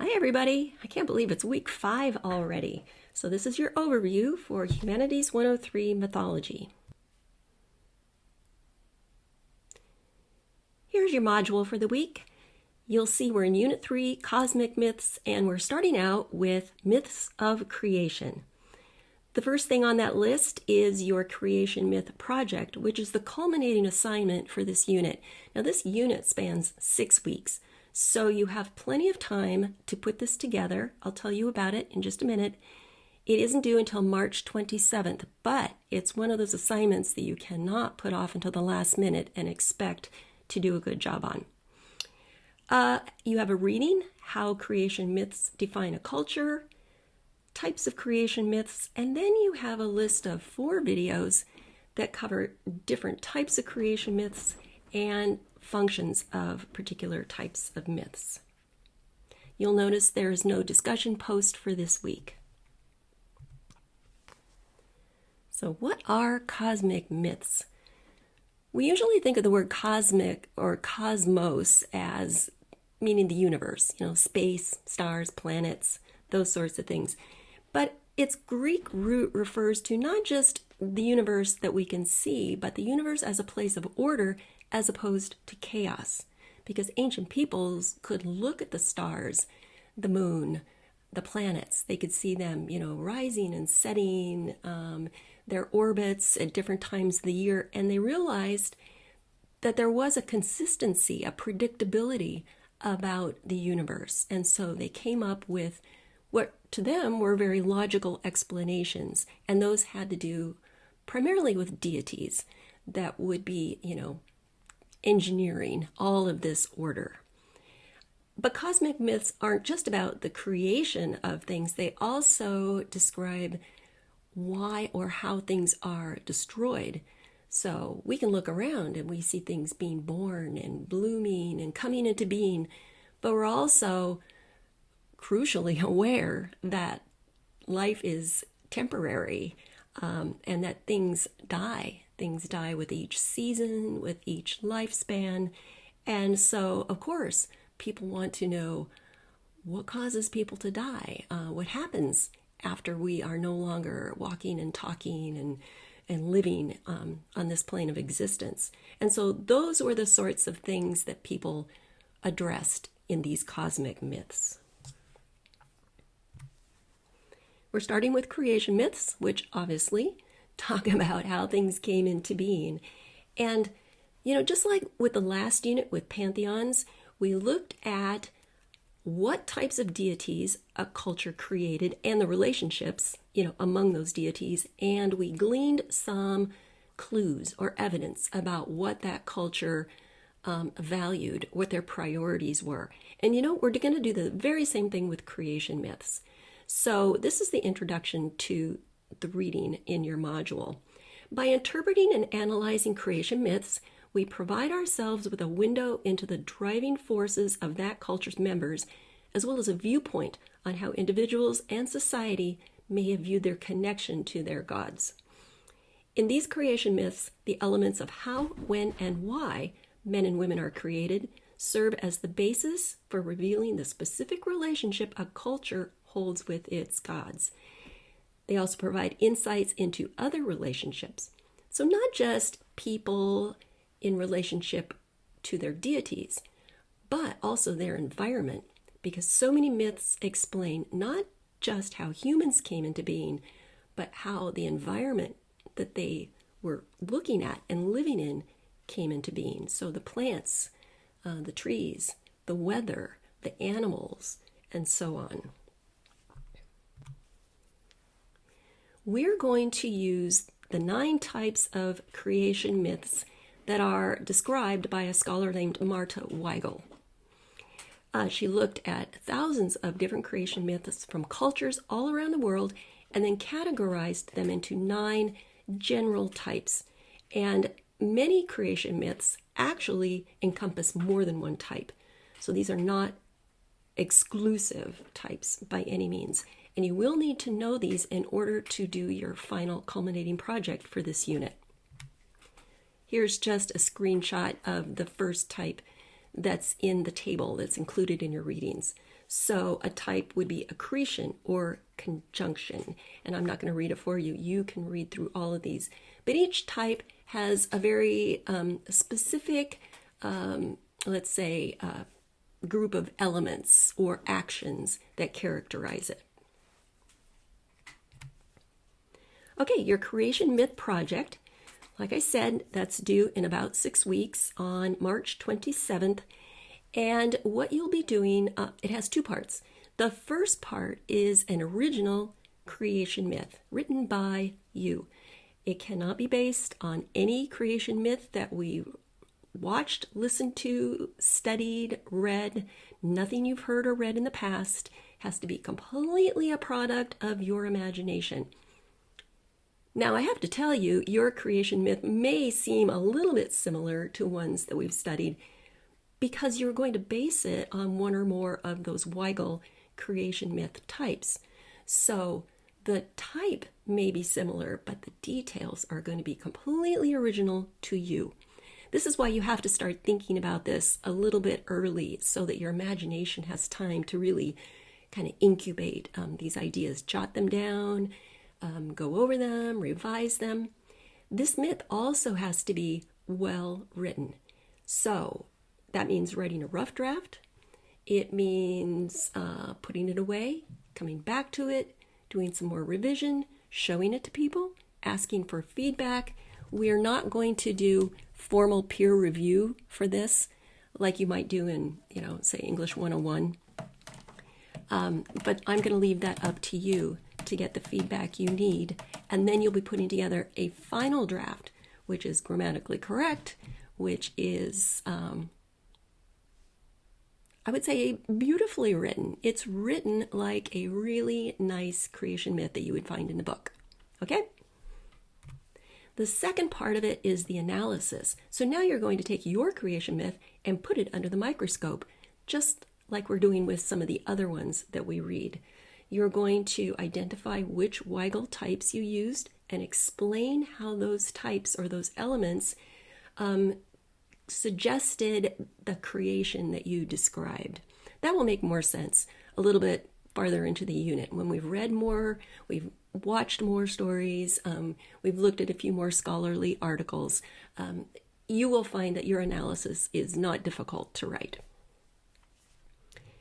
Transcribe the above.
Hi everybody! I can't believe it's week 5 already. So this is your overview for Humanities 103 Mythology. Here's your module for the week. You'll see we're in Unit 3, Cosmic Myths, and we're starting out with Myths of Creation. The first thing on that list is your Creation Myth project, which is the culminating assignment for this unit. Now this unit spans 6 weeks. So you have plenty of time to put this together. I'll tell you about it in just a minute. It isn't due until March 27th, but it's one of those assignments that you cannot put off until the last minute and expect to do a good job on. You have a reading, How Creation Myths Define a Culture, Types of Creation Myths, and then you have a list of 4 videos that cover different types of creation myths and functions of particular types of myths. You'll notice there is no discussion post for this week. So what are cosmic myths? We usually think of the word cosmic or cosmos as meaning the universe, space, stars, planets, those sorts of things. But its Greek root refers to not just the universe that we can see, but the universe as a place of order as opposed to chaos, because ancient peoples could look at the stars, the moon, the planets. They could see them, rising and setting, their orbits at different times of the year, and they realized that there was a consistency, a predictability about the universe. And so they came up with what to them were very logical explanations, and those had to do primarily with deities that would be, engineering all of this order. But cosmic myths aren't just about the creation of things. They also describe why or how things are destroyed. So we can look around and we see things being born and blooming and coming into being, but we're also crucially aware that life is temporary and that things die. Things die with each season, with each lifespan. And so, of course, people want to know what causes people to die, what happens after we are no longer walking and talking and living on this plane of existence. And so those were the sorts of things that people addressed in these cosmic myths. We're starting with creation myths, which obviously talk about how things came into being. And, just like with the last unit with pantheons, we looked at what types of deities a culture created and the relationships, among those deities. And we gleaned some clues or evidence about what that culture valued, what their priorities were. And, we're going to do the very same thing with creation myths. So this is the introduction to the reading in your module. By interpreting and analyzing creation myths, we provide ourselves with a window into the driving forces of that culture's members, as well as a viewpoint on how individuals and society may have viewed their connection to their gods. In these creation myths, the elements of how, when, and why men and women are created serve as the basis for revealing the specific relationship a culture holds with its gods. They also provide insights into other relationships. So not just people in relationship to their deities, but also their environment, because so many myths explain not just how humans came into being, but how the environment that they were looking at and living in came into being. So the plants, the trees, the weather, the animals, and so on. We're going to use the 9 types of creation myths that are described by a scholar named Marta Weigel. She looked at thousands of different creation myths from cultures all around the world and then categorized them into 9 general types. And many creation myths actually encompass more than one type. So these are not exclusive types by any means. And you will need to know these in order to do your final culminating project for this unit. Here's just a screenshot of the first type. that's in the table that's included in your readings. So a type would be accretion or conjunction. And I'm not going to read it for you. You can read through all of these. But each type has a very specific, let's say, group of elements or actions that characterize it. Okay, your creation myth project, like I said, that's due in about 6 weeks on March 27th. And what you'll be doing, it has 2 parts. The first part is an original creation myth written by you. It cannot be based on any creation myth that we watched, listened to, studied, read. Nothing you've heard or read in the past. It has to be completely a product of your imagination. Now, I have to tell you, your creation myth may seem a little bit similar to ones that we've studied because you're going to base it on one or more of those Weigel creation myth types. So the type may be similar, but the details are going to be completely original to you. This is why you have to start thinking about this a little bit early so that your imagination has time to really kind of incubate these ideas. Jot them down, go over them, revise them. This myth also has to be well written. So that means writing a rough draft. It means putting it away, coming back to it, doing some more revision, showing it to people, asking for feedback. We're not going to do formal peer review for this like you might do in, say English 101. But I'm going to leave that up to you to get the feedback you need. And then you'll be putting together a final draft, which is grammatically correct, which is, I would say, beautifully written. It's written like a really nice creation myth that you would find in the book. Okay? The second part of it is the analysis. So now you're going to take your creation myth and put it under the microscope, just like we're doing with some of the other ones that we read. You're going to identify which Weigel types you used and explain how those types or those elements suggested the creation that you described. That will make more sense a little bit farther into the unit. When we've read more, we've watched more stories, we've looked at a few more scholarly articles, you will find that your analysis is not difficult to write.